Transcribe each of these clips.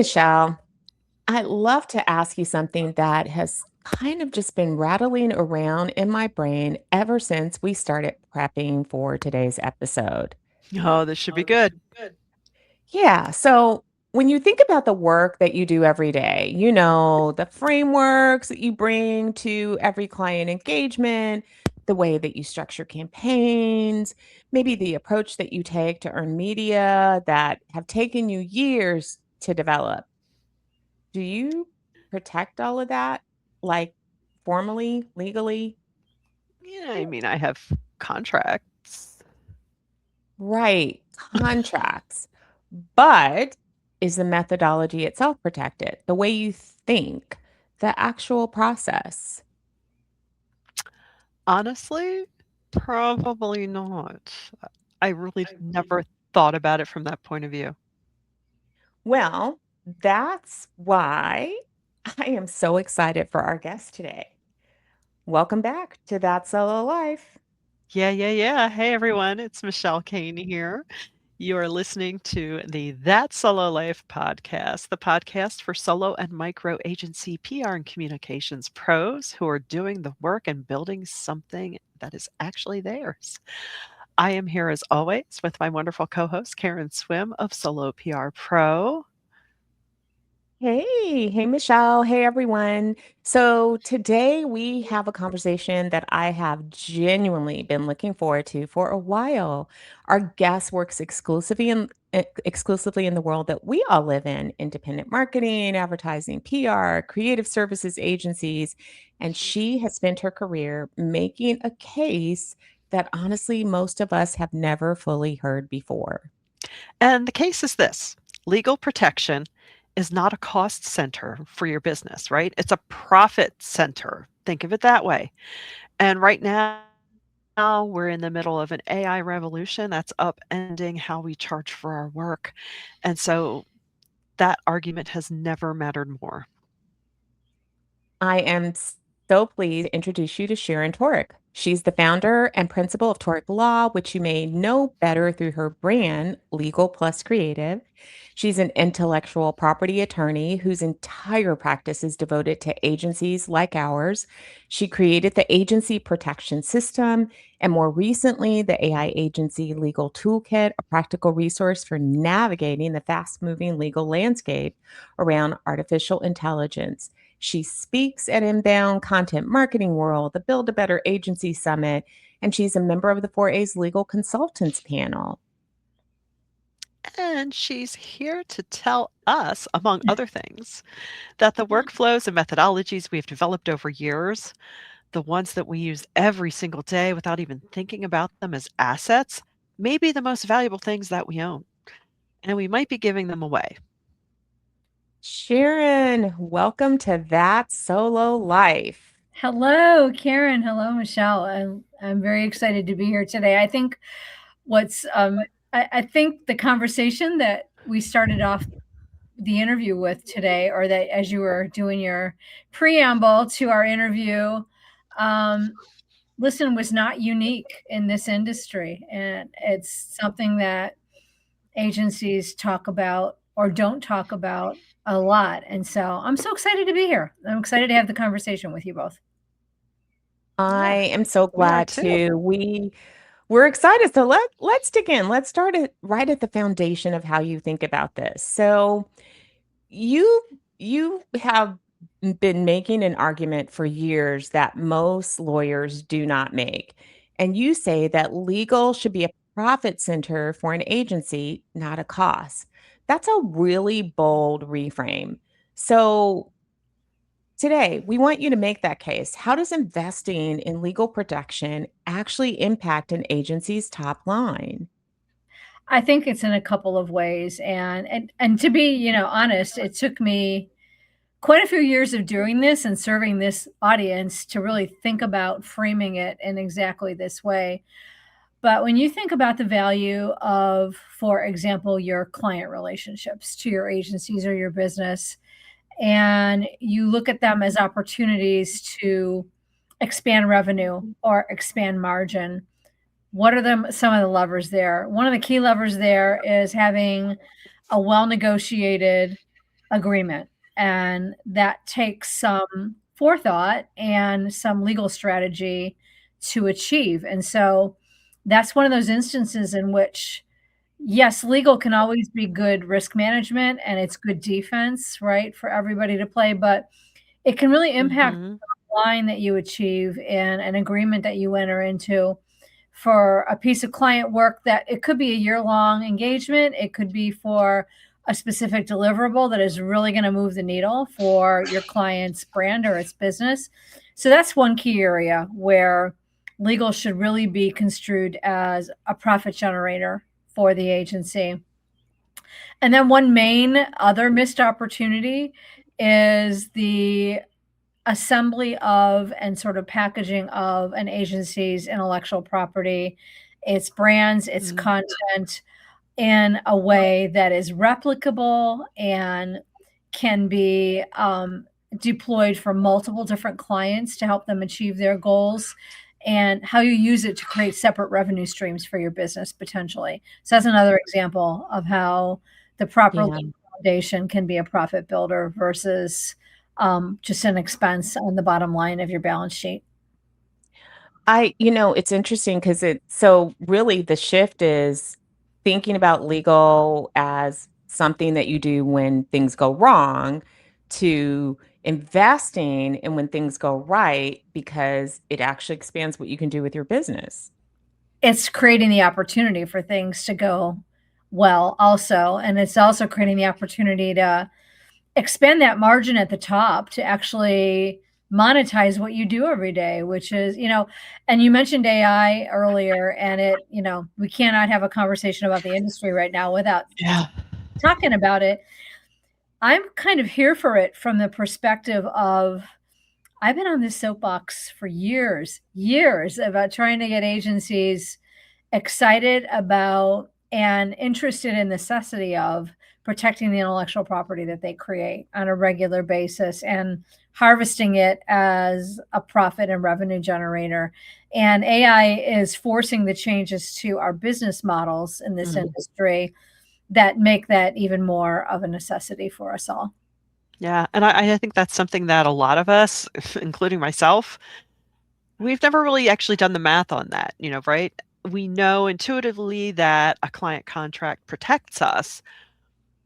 Michelle. I'd love to ask you something that has kind of just been rattling around in my brain ever since we started prepping for today's episode. Oh, this should be good. Yeah. So when you think about the work that you do every day, the frameworks that you bring to every client engagement, the way that you structure campaigns, maybe the approach that you take to earn media that have taken you years to develop. Do you protect all of that, like, formally, legally? Yeah, I mean, I have contracts. Right, contracts. But is the methodology itself protected? The way you think, the actual process? Honestly, probably not. I really never thought about it from that point of view. Well, that's why I am so excited for our guest today. Welcome back to That Solo Life. Yeah. Hey, everyone. It's Michelle Kane here. You are listening to the That Solo Life podcast, the podcast for solo and micro agency PR and communications pros who are doing the work and building something that is actually theirs. I am here as always with my wonderful co host, Karen Swim of Solo PR Pro. Hey, Michelle. Hey, everyone. So today we have a conversation that I have genuinely been looking forward to for a while. Our guest works exclusively in the world that we all live in, independent marketing, advertising, PR, creative services agencies, and she has spent her career making a case that honestly most of us have never fully heard before. And the case is this: legal protection is not a cost center for your business, right? It's a profit center. Think of it that way. And right now, we're in the middle of an AI revolution that's upending how we charge for our work. And so that argument has never mattered more. I am so pleased to introduce you to Sharon Toerek. She's the founder and principal of Toerek Law, which you may know better through her brand, Legal+Creative. She's an intellectual property attorney whose entire practice is devoted to agencies like ours. She created the agency protection system and more recently, the AI Agency Legal Toolkit, a practical resource for navigating the fast moving legal landscape around artificial intelligence. She speaks at Inbound Content Marketing World, the Build a Better Agency Summit, and she's a member of the 4A's Legal Consultants Panel. And she's here to tell us, among other things, that the workflows and methodologies we've developed over years, the ones that we use every single day without even thinking about them as assets, may be the most valuable things that we own. And we might be giving them away. Sharon, welcome to That Solo Life. Hello, Karen. Hello, Michelle. I'm very excited to be here today. I think what's I think the conversation that we started off the interview with today, or that as you were doing your preamble to our interview, um, listen, was not unique in this industry, and it's something that agencies talk about or don't talk about a lot. And so I'm so excited to be here. I'm excited to have the conversation with you both. I Yeah, am so we are glad too. to. We're excited. So let's dig in. Let's start it right at the foundation of how you think about this. So you you have been making an argument for years that most lawyers do not make. And you say that legal should be a profit center for an agency, not a cost. That's a really bold reframe. So today, we want you to make that case. How does investing in legal protection actually impact an agency's top line? I think it's in a couple of ways, and to be, honest, it took me quite a few years of doing this and serving this audience to really think about framing it in exactly this way. But when you think about the value of, for example, your client relationships to your agencies or your business, and you look at them as opportunities to expand revenue or expand margin, what are some of the levers there? One of the key levers there is having a well negotiated agreement. And that takes some forethought and some legal strategy to achieve. And so that's one of those instances in which, yes, legal can always be good risk management and it's good defense, right, for everybody to play, but it can really impact Mhm. the line that you achieve in an agreement that you enter into for a piece of client work that it could be a year-long engagement, it could be for a specific deliverable that is really gonna move the needle for your client's brand or its business. So that's one key area where legal should really be construed as a profit generator for the agency. And then one main other missed opportunity is the assembly of and sort of packaging of an agency's intellectual property, its brands, its Mm. content in a way that is replicable and can be deployed for multiple different clients to help them achieve their goals, and how you use it to create separate revenue streams for your business potentially. So that's another example of how the proper Yeah. legal foundation can be a profit builder versus just an expense on the bottom line of your balance sheet. It's interesting because so really the shift is thinking about legal as something that you do when things go wrong to investing in when things go right because it actually expands what you can do with your business. It's creating the opportunity for things to go well also, and it's also creating the opportunity to expand that margin at the top to actually monetize what you do every day, which is, and you mentioned AI earlier, and we cannot have a conversation about the industry right now without Yeah. talking about it. I'm kind of here for it from the perspective of I've been on this soapbox for years, years about trying to get agencies excited about and interested in the necessity of protecting the intellectual property that they create on a regular basis and harvesting it as a profit and revenue generator. And AI is forcing the changes to our business models in this Mm. industry that make that even more of a necessity for us all. Yeah, and I think that's something that a lot of us, including myself, we've never really actually done the math on that, right? We know intuitively that a client contract protects us,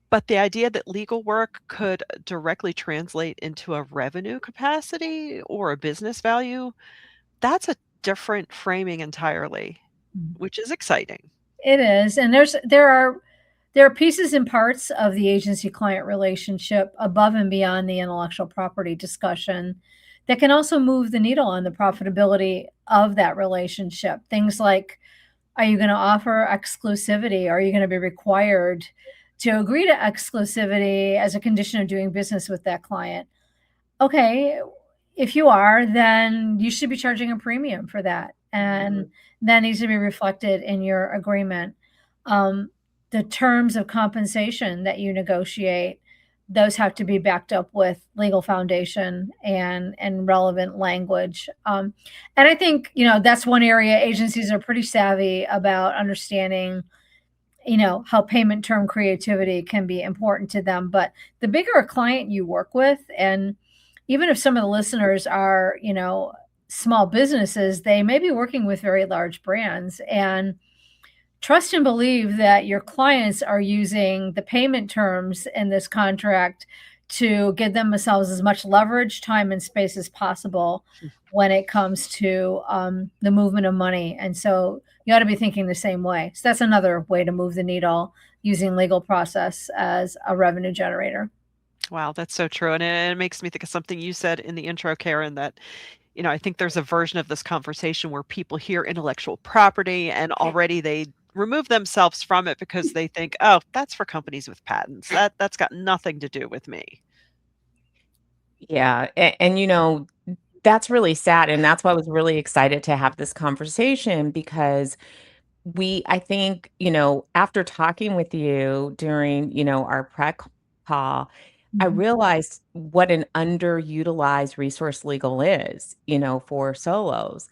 but the idea that legal work could directly translate into a revenue capacity or a business value, that's a different framing entirely, which is exciting. It is, and there are pieces and parts of the agency client relationship above and beyond the intellectual property discussion that can also move the needle on the profitability of that relationship. Things like, are you going to offer exclusivity? Are you going to be required to agree to exclusivity as a condition of doing business with that client? Okay, if you are, then you should be charging a premium for that, and that needs to be reflected in your agreement. Um, the terms of compensation that you negotiate, those have to be backed up with legal foundation and relevant language. And I think, that's one area agencies are pretty savvy about understanding, how payment term creativity can be important to them. But the bigger a client you work with, and even if some of the listeners are, small businesses, they may be working with very large brands. And trust and believe that your clients are using the payment terms in this contract to give themselves as much leverage, time, and space as possible when it comes to the movement of money. And so you ought to be thinking the same way. So that's another way to move the needle using legal process as a revenue generator. Wow, that's so true. And it makes me think of something you said in the intro, Karen, that, I think there's a version of this conversation where people hear intellectual property and already they remove themselves from it because they think, oh, that's for companies with patents. That's got nothing to do with me. Yeah, and that's really sad, and that's why I was really excited to have this conversation because I think, after talking with you during, our prep call, I Mhm. realized what an underutilized resource legal is, for solos.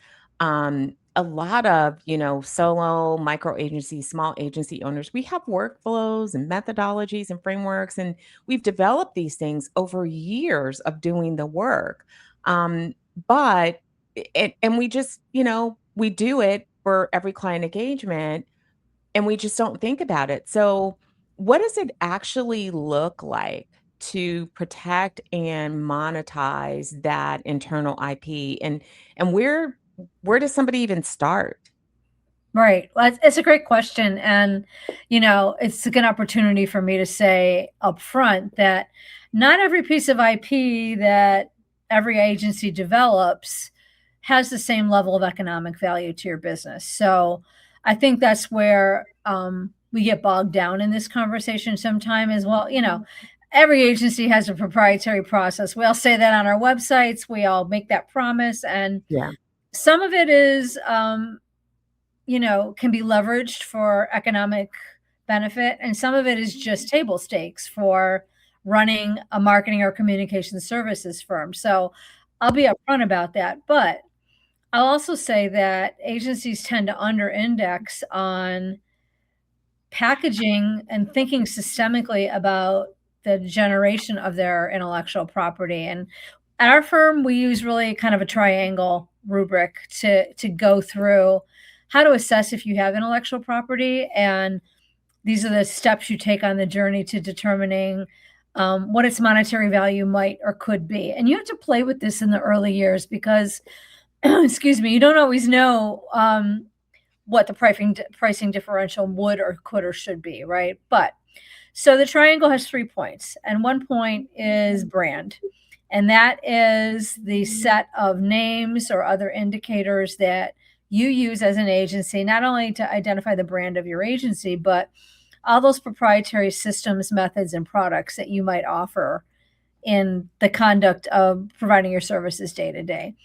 a lot of, solo micro agency, small agency owners, we have workflows and methodologies and frameworks, and we've developed these things over years of doing the work. But and we just, we do it for every client engagement, and we just don't think about it. So, what does it actually look like to protect and monetize that internal IP? And where does somebody even start? Right. Well, it's a great question. And, it's a good opportunity for me to say up front that not every piece of IP that every agency develops has the same level of economic value to your business. So I think that's where we get bogged down in this conversation sometime as well. Every agency has a proprietary process. We all say that on our websites, we all make that promise. And Yeah. some of it is, can be leveraged for economic benefit, and some of it is just table stakes for running a marketing or communication services firm. So I'll be upfront about that, but I'll also say that agencies tend to under index on packaging and thinking systemically about the generation of their intellectual property. And at our firm, we use really kind of a triangle rubric to go through how to assess if you have intellectual property. And these are the steps you take on the journey to determining what its monetary value might or could be. And you have to play with this in the early years because, excuse me, you don't always know what the pricing differential would or could or should be, right? But so the triangle has 3 points, and one point is brand. And that is the set of names or other indicators that you use as an agency, not only to identify the brand of your agency, but all those proprietary systems, methods, and products that you might offer in the conduct of providing your services day to day.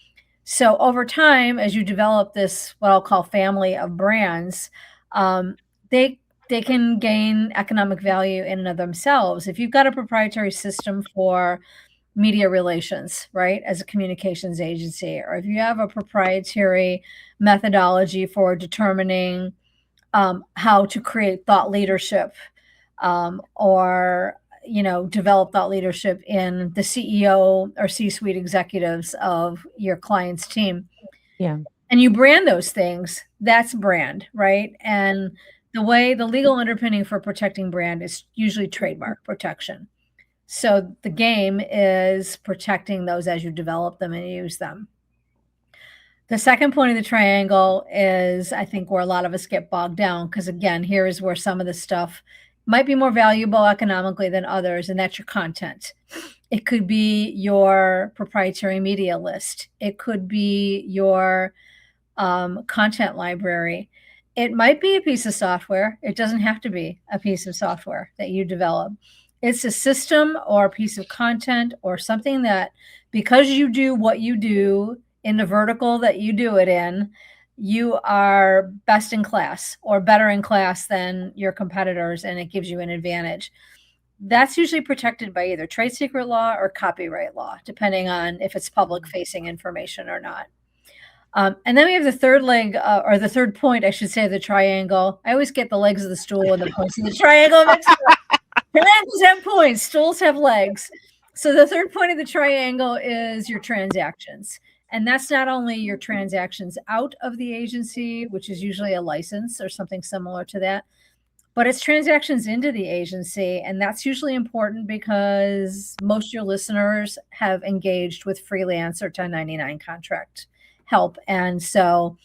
So over time, as you develop this, what I'll call family of brands, they they can gain economic value in and of themselves. If you've got a proprietary system for media relations, right, as a communications agency, or if you have a proprietary methodology for determining how to create thought leadership, or develop thought leadership in the CEO or C-suite executives of your client's team, Yeah. and you brand those things, that's brand, right? And the way the legal underpinning for protecting brand is usually trademark protection. So the game is protecting those as you develop them and use them. The second point of the triangle is, I think, where a lot of us get bogged down, because again, here is where some of the stuff might be more valuable economically than others, and that's your content. It could be your proprietary media list. It could be your content library. It might be a piece of software. It doesn't have to be a piece of software that you develop. It's a system or a piece of content or something that, because you do what you do in the vertical that you do it in, you are best in class or better in class than your competitors, and it gives you an advantage. That's usually protected by either trade secret law or copyright law, depending on if it's public facing information or not. And then we have the third leg, or the third point, I should say, of the triangle. I always get the legs of the stool and the points of the triangle mixed up. Triangles have points, stools have legs. So the third point of the triangle is your transactions. And that's not only your transactions out of the agency, which is usually a license or something similar to that, but it's transactions into the agency. And that's usually important because most of your listeners have engaged with freelance or 1099 contract help. And so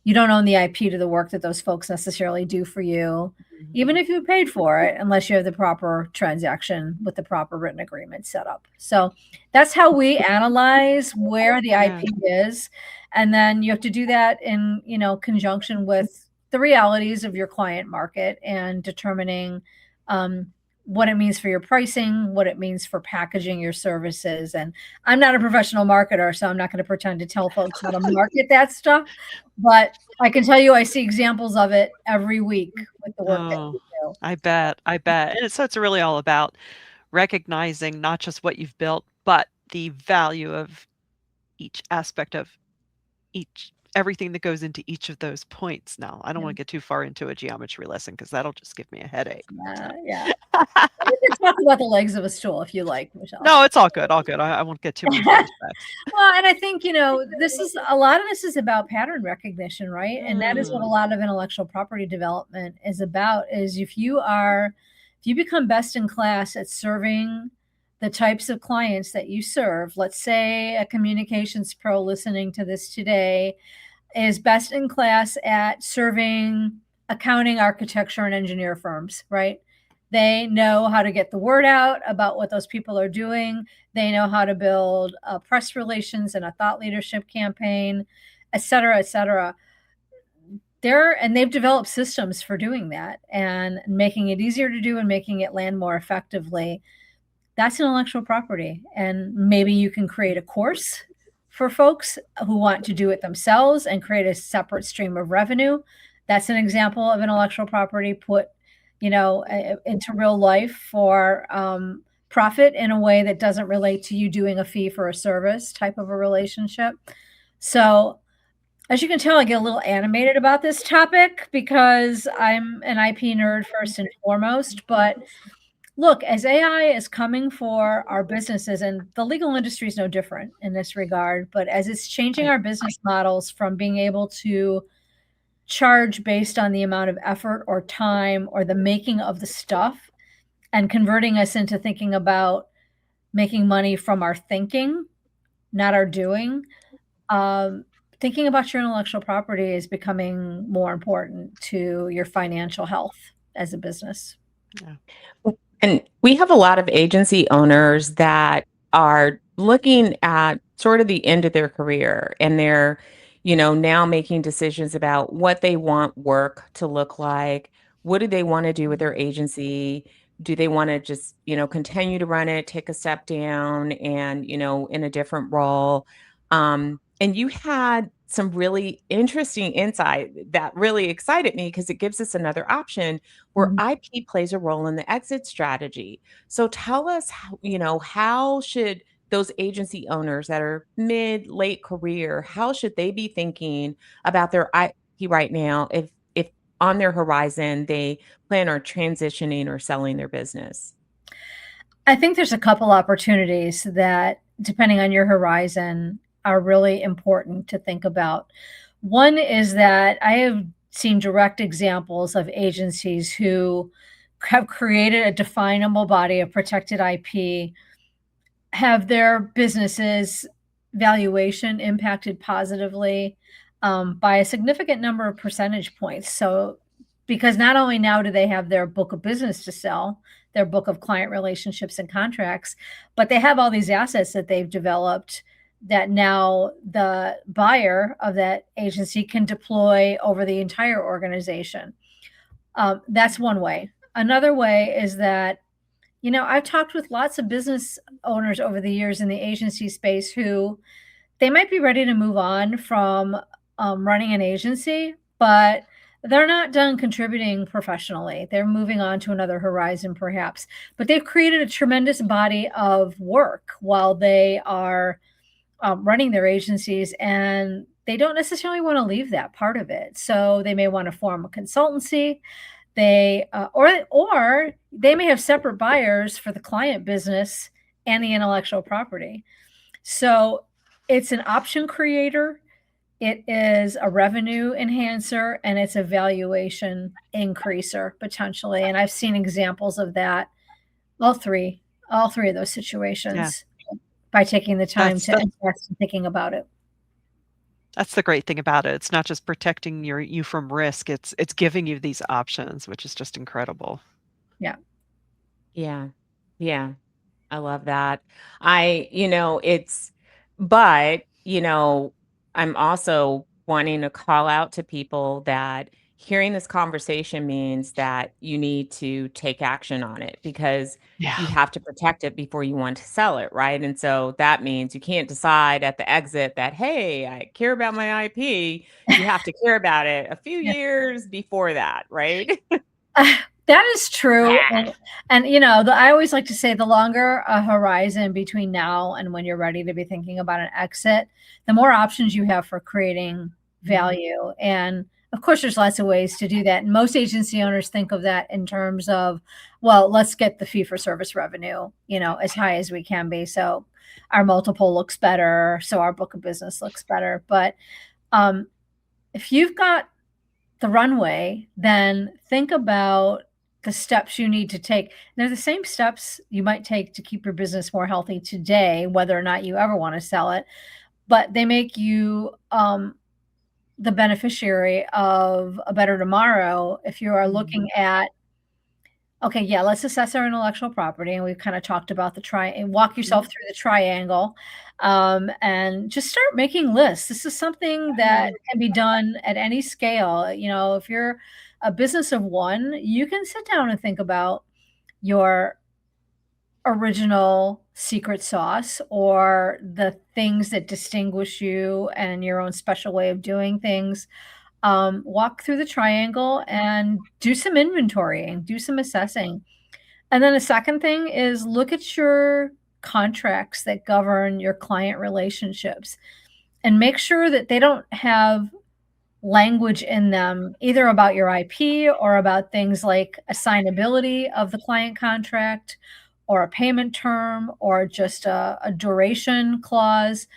you don't own the IP to the work that those folks necessarily do for you, even if you paid for it, unless you have the proper transaction with the proper written agreement set up. So that's how we analyze where the Yeah. IP is. And then you have to do that in, conjunction with the realities of your client market and determining what it means for your pricing, what it means for packaging your services. And I'm not a professional marketer, so I'm not going to pretend to tell folks how to market that stuff. But I can tell you I see examples of it every week with the work that Oh, we do. I bet, I bet. And so it's really all about recognizing not just what you've built, but the value of each aspect of each everything that goes into each of those points. Now, I don't want to get too far into a geometry lesson because that'll just give me a headache. Yeah. We can talk about the legs of a stool if you like, Michelle. No, it's all good. All good. I won't get too many flashbacks. Well, and I think, a lot of this is about pattern recognition, right? And that is what a lot of intellectual property development is about, is if you become best in class at serving the types of clients that you serve, let's say a communications pro listening to this today is best in class at serving accounting, architecture, and engineer firms, right? They know how to get the word out about what those people are doing. They know how to build press relations and a thought leadership campaign, et cetera, et cetera. They've developed systems for doing that and making it easier to do and making it land more effectively. That's intellectual property. And maybe you can create a course for folks who want to do it themselves and create a separate stream of revenue. That's an example of intellectual property put, into real life for profit in a way that doesn't relate to you doing a fee for a service type of a relationship. So as you can tell, I get a little animated about this topic because I'm an IP nerd first and foremost. But look, as AI is coming for our businesses, and the legal industry is no different in this regard, but as it's changing our business models from being able to charge based on the amount of effort or time or the making of the stuff and converting us into thinking about making money from our thinking, not our doing, thinking about your intellectual property is becoming more important to your financial health as a business. Yeah. And we have a lot of agency owners that are looking at sort of the end of their career, and they're, now making decisions about what they want work to look like. What do they want to do with their agency? Do they want to just, continue to run it, take a step down and, in a different role? And you had some really interesting insight that really excited me because it gives us another option where IP plays a role in the exit strategy. So tell us how should those agency owners that are mid, late career, how should they be thinking about their IP right now if on their horizon they plan on transitioning or selling their business? I think there's a couple opportunities that, depending on your horizon, are really important to think about. One is that I have seen direct examples of agencies who have created a definable body of protected IP, have their businesses valuation impacted positively by a significant number of percentage points. So, because not only now do they have their book of business to sell, their book of client relationships and contracts, but they have all these assets that they've developed that now the buyer of that agency can deploy over the entire organization. That's one way. Another way is that, I've talked with lots of business owners over the years in the agency space who they might be ready to move on from running an agency, but they're not done contributing professionally. They're moving on to another horizon, perhaps, but they've created a tremendous body of work while they are running their agencies, and they don't necessarily want to leave that part of it. So they may want to form a consultancy. They or they may have separate buyers for the client business and the intellectual property. So it's an option creator, it is a revenue enhancer, and it's a valuation increaser potentially. And I've seen examples of that, all three of those situations, by taking the time to invest in thinking about it. That's the great thing about it. It's not just protecting you from risk. It's giving you these options, which is just incredible. Yeah. Yeah. Yeah. I love that. But, I'm also wanting to call out to people that hearing this conversation means that you need to take action on it because you Yeah. have to protect it before you want to sell it, right? And so that means you can't decide at the exit that, hey, I care about my IP. You have to care about it a few Yeah. years before that, right? That is true. And I always like to say the longer a horizon between now and when you're ready to be thinking about an exit, the more options you have for creating value. And of course, there's lots of ways to do that. And most agency owners think of that in terms of, well, let's get the fee for service revenue, as high as we can be. So our multiple looks better. So our book of business looks better. But if you've got the runway, then think about the steps you need to take. They're the same steps you might take to keep your business more healthy today, whether or not you ever want to sell it, but they make you the beneficiary of a better tomorrow if you are looking at, okay, yeah, let's assess our intellectual property. And we've kind of talked about and walk yourself through the triangle, and just start making lists. This is something that can be done at any scale. If you're a business of one, you can sit down and think about your original secret sauce or the things that distinguish you and your own special way of doing things. Walk through the triangle and do some inventorying, do some assessing. And then the second thing is look at your contracts that govern your client relationships and make sure that they don't have language in them either about your IP or about things like assignability of the client contract or a payment term or just a duration clause,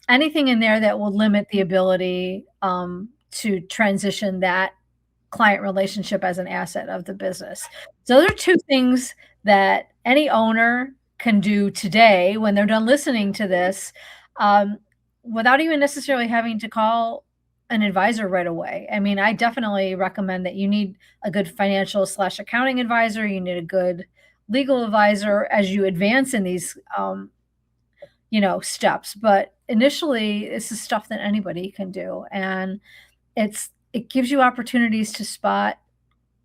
anything in there that will limit the ability to transition that client relationship as an asset of the business. So those are two things that any owner can do today when they're done listening to this, without even necessarily having to call an advisor right away. I mean, I definitely recommend that you need a good financial/accounting advisor. You need a good legal advisor as you advance in these, steps. But initially, this is stuff that anybody can do, and it gives you opportunities to spot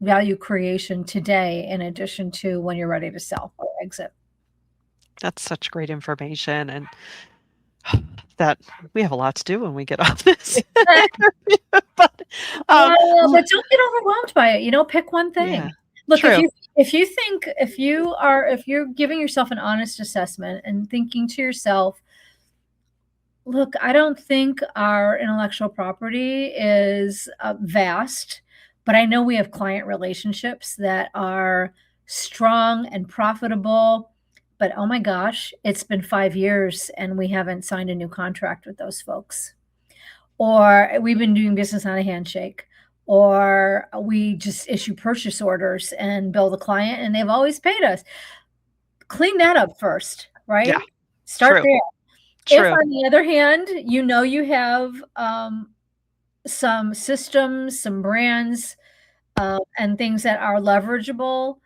value creation today, in addition to when you're ready to sell or exit. That's such great information, and that we have a lot to do when we get off this interview, but, Well, but don't get overwhelmed by it, pick one thing. yeah, Look, true. if you're giving yourself an honest assessment and thinking to yourself, look, I don't think our intellectual property is vast, but I know we have client relationships that are strong and profitable. But oh my gosh, it's been 5 years and we haven't signed a new contract with those folks. Or we've been doing business on a handshake. Or we just issue purchase orders and bill the client and they've always paid us. Clean that up first, right? Yeah, Start true. there. If, True. on the other hand, you have some systems, some brands, and things that are leverageable,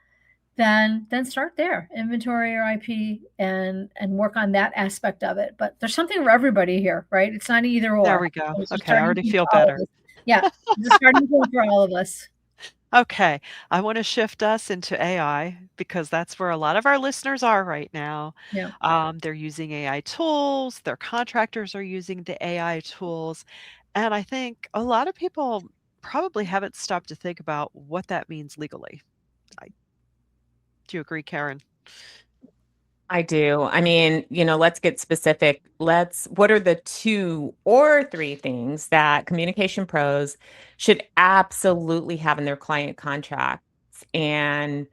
then start there. Inventory your IP and work on that aspect of it. But there's something for everybody here, right? It's not either There or. we go. It's a Okay, I starting already point feel for all of better. us. Yeah, it's a starting point for all of us. Okay, I wanna shift us into AI because that's where a lot of our listeners are right now. Yeah. They're using AI tools, their contractors are using the AI tools, and I think a lot of people probably haven't stopped to think about what that means legally. I Do you agree, Karen? I do. I mean, let's get specific. What are the 2 or 3 things that communication pros should absolutely have in their client contracts? And,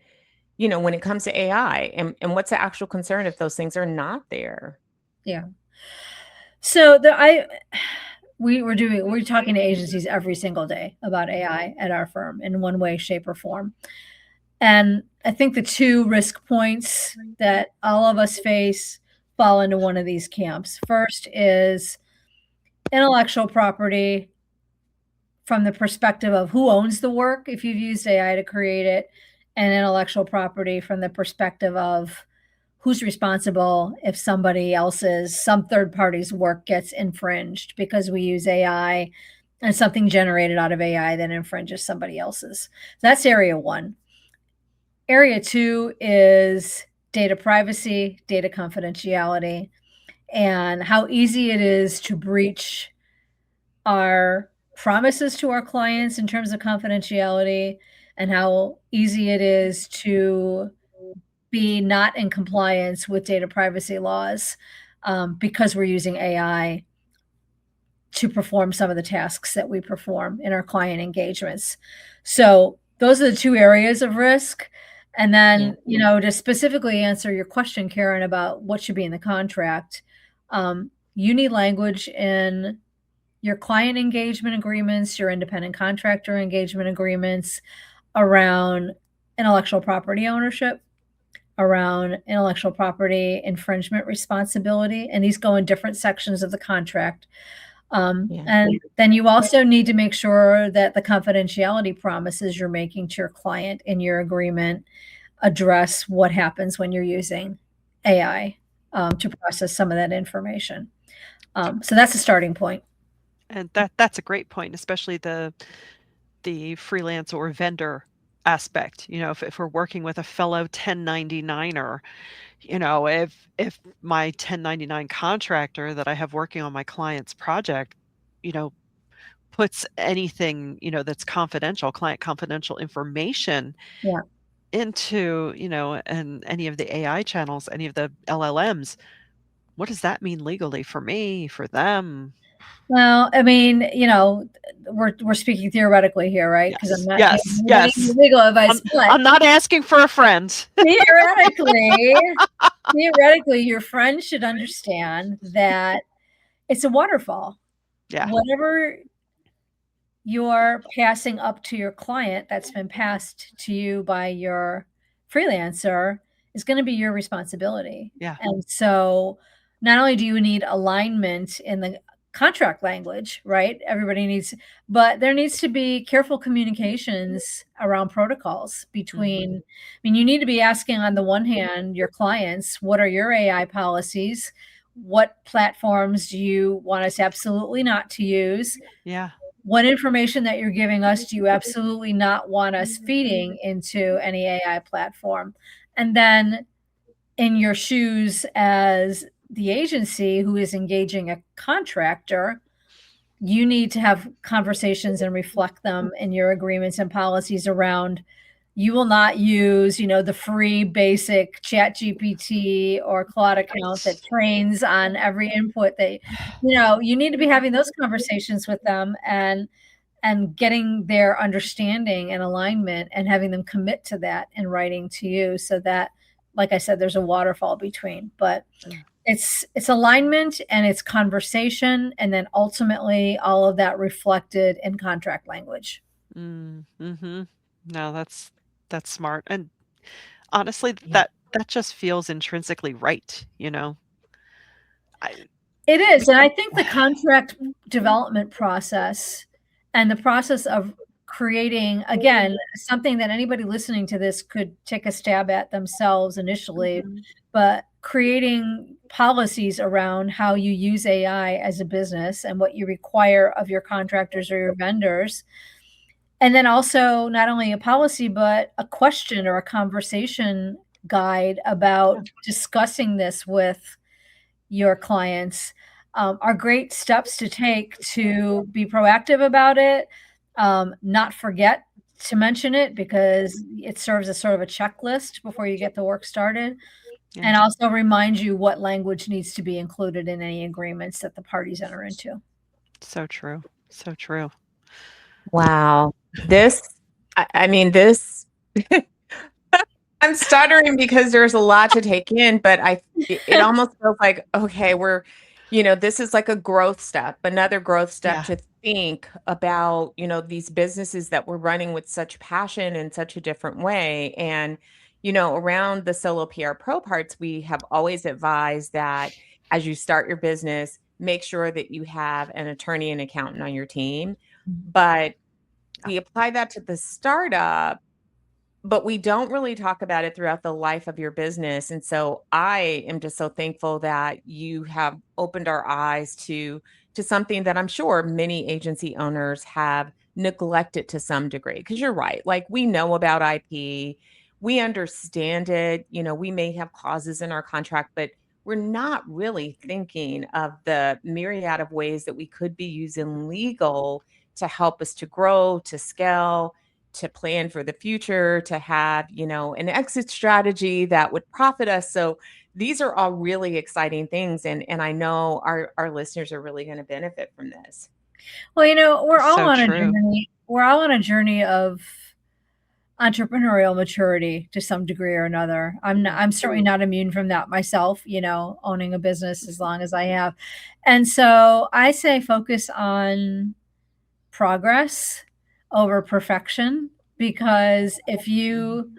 when it comes to AI, and what's the actual concern if those things are not there? Yeah. So we're talking to agencies every single day about AI at our firm in one way, shape, or form. And I think the 2 risk points that all of us face fall into one of these camps. First is intellectual property from the perspective of who owns the work if you've used AI to create it, and intellectual property from the perspective of who's responsible if some third party's work gets infringed because we use AI and something generated out of AI that infringes somebody else's. That's area 1. Area 2 is data privacy, data confidentiality, and how easy it is to breach our promises to our clients in terms of confidentiality, and how easy it is to be not in compliance with data privacy laws because we're using AI. to perform some of the tasks that we perform in our client engagements. So those are the two areas of risk. And then, to specifically answer your question, Karen, about what should be in the contract, you need language in your client engagement agreements, your independent contractor engagement agreements around intellectual property ownership, around intellectual property infringement responsibility, and these go in different sections of the contract. And then you also need to make sure that the confidentiality promises you're making to your client in your agreement address what happens when you're using AI to process some of that information. So that's a starting point. And that's a great point, especially the freelance or vendor aspect. If we're working with a fellow 1099er, if my 1099 contractor that I have working on my client's project, puts anything, that's confidential, client confidential information Yeah. into, and any of the AI channels, any of the LLMs, what does that mean legally for me, for them? Well, I mean, we're speaking theoretically here, right? Because I'm not Yes, giving any yes. legal advice, but I'm not asking for a friend. theoretically, your friend should understand that it's a waterfall. Yeah. Whatever you're passing up to your client that's been passed to you by your freelancer is going to be your responsibility. Yeah. And so not only do you need alignment in the contract language, right? Everybody needs, but there needs to be careful communications around protocols between, I mean, you need to be asking on the one hand, your clients, what are your AI policies? What platforms do you want us absolutely not to use? Yeah. What information that you're giving us do you absolutely not want us feeding into any AI platform? And then in your shoes as the agency who is engaging a contractor, you need to have conversations and reflect them in your agreements and policies around you will not use, the free basic chat GPT or Claude account that trains on every input that, you need to be having those conversations with them and getting their understanding and alignment and having them commit to that in writing to you so that, like I said, there's a waterfall between, but it's alignment and it's conversation. And then ultimately all of that reflected in contract language. No, that's smart. And honestly, that just feels intrinsically right, It is. And I think the contract development process and the process of creating, again, something that anybody listening to this could take a stab at themselves initially, but creating policies around how you use AI as a business and what you require of your contractors or your vendors. And then also not only a policy, but a question or a conversation guide about discussing this with your clients are great steps to take to be proactive about it. Not forget to mention it because it serves as sort of a checklist before you get the work started. And also remind you what language needs to be included in any agreements that the parties enter into. So true. So true. Wow. I mean, I'm stuttering because there's a lot to take in, but it almost feels like, okay, this is like a growth step, another growth step to think about, these businesses that we're running with such passion in such a different way. And, around the Solo PR Pro parts, we have always advised that as you start your business, make sure that you have an attorney and accountant on your team. But we apply that to the startup, but we don't really talk about it throughout the life of your business. And so I am just so thankful that you have opened our eyes to something that I'm sure many agency owners have neglected to some degree. Because you're right, like we know about IP, we understand it, we may have clauses in our contract, but we're not really thinking of the myriad of ways that we could be using legal to help us to grow, to scale, to plan for the future, to have, an exit strategy that would profit us. So these are all really exciting things, and I know our listeners are really going to benefit from this. Well, you know, we're all So on a true. journey. We're all on a journey of entrepreneurial maturity to some degree or another. I'm certainly not immune from that myself, you know, owning a business as long as I have. And so I say focus on progress over perfection, because if you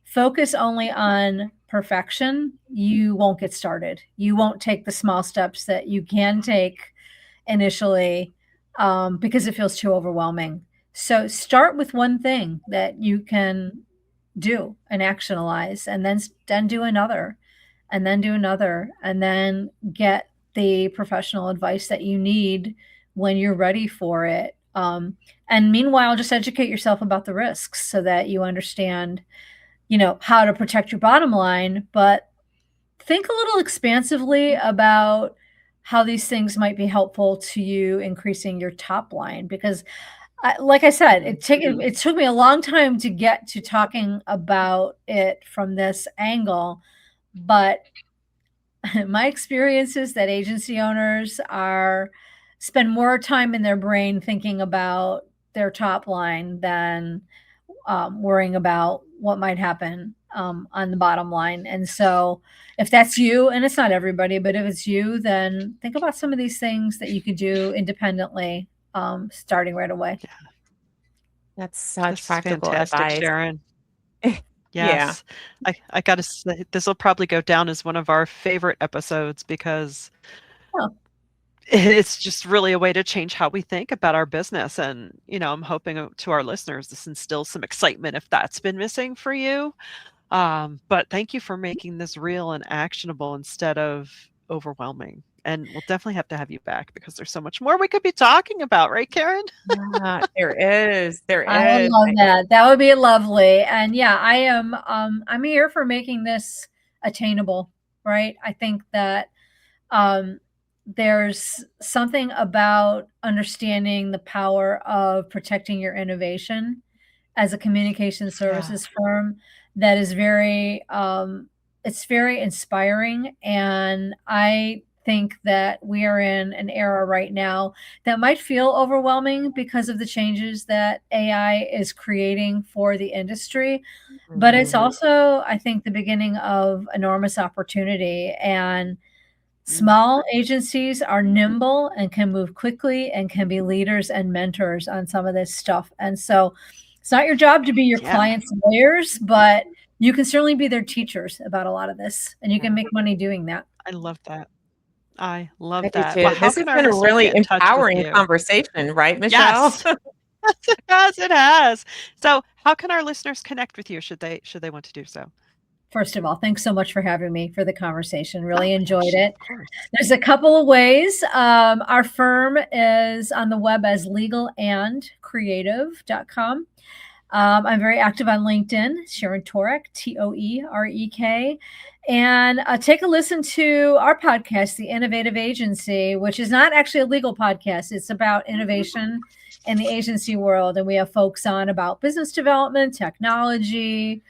focus only on perfection, you won't get started. You won't take the small steps that you can take initially, because it feels too overwhelming. So start with one thing that you can do and actionalize, and then do another, and then do another, and then get the professional advice that you need when you're ready for it. And meanwhile, just educate yourself about the risks so that you understand, you know, how to protect your bottom line, but think a little expansively about how these things might be helpful to you increasing your top line. Because like I said, it took me a long time to get to talking about it from this angle, but my experience is that agency owners are spend more time in their brain thinking about their top line than worrying about what might happen on the bottom line. And so, if that's you, and it's not everybody, but if it's you, then think about some of these things that you could do independently, starting right away. Yeah, That's such this is practical fantastic, advice. Sharon. Yeah. Yes. I gotta say, this will probably go down as one of our favorite episodes because Oh, it's just really a way to change how we think about our business. And, I'm hoping to our listeners, this instills some excitement if that's been missing for you. But thank you for making this real and actionable instead of overwhelming. And we'll definitely have to have you back because there's so much more we could be talking about, right, Karen? Yeah, there is. There I would is. love that. That would be lovely. And yeah, I'm here for making this attainable, right? I think that um, there's something about understanding the power of protecting your innovation as a communication Yeah. services firm that is very it's very inspiring. And I think that we are in an era right now that might feel overwhelming because of the changes that AI is creating for the industry, but it's Mhm. also, I think, the beginning of enormous opportunity. And small agencies are nimble and can move quickly and can be leaders and mentors on some of this stuff. And so it's not your job to be your Yeah. clients' lawyers, but you can certainly be their teachers about a lot of this, and you can Yeah, make money doing that. I love that. I I love do that. Well, too. how This has can our been a listeners really get in touch with empowering you? conversation, right, Michelle? Yes. Yes, it has, it has. So, how can our listeners connect with you should they want to do so? First of all, thanks so much for having me for the conversation. Oh Really my enjoyed gosh, it. of course. There's a couple of ways. Our firm is on the web as legal&creative.com. I'm very active on LinkedIn, Sharon Toerek, Toerek. And take a listen to our podcast, The Innovative Agency, which is not actually a legal podcast. It's about innovation in the agency world. And we have folks on about business development, technology,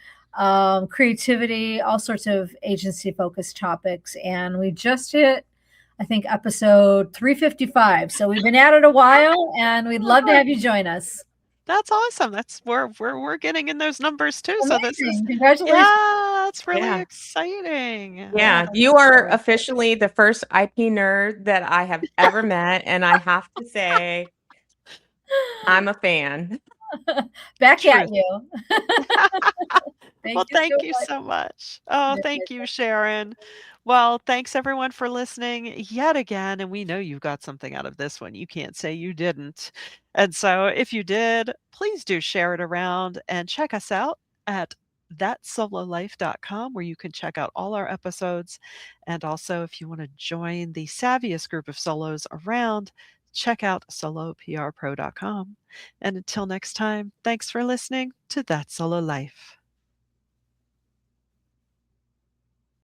creativity, all sorts of agency focused topics. And we just hit, I think, episode 355. So we've been at it a while, and we'd love to have you join us. That's awesome. That's we're getting in those numbers too. So this is Amazing. Congratulations. yeah, it's really Yeah. exciting. Yeah. Yeah, you are officially the first IP nerd that I have ever met, and I have to say I'm a fan. Back at Truth. you. Thank Well, you so thank you much. so much. Oh, thank you, Sharon. Well, thanks everyone for listening yet again. And we know you got something out of this one. You can't say you didn't. And so if you did, please do share it around and check us out at thatsololife.com where you can check out all our episodes. And also, if you want to join the savviest group of solos around, check out soloprpro.com. And until next time, thanks for listening to That Solo Life.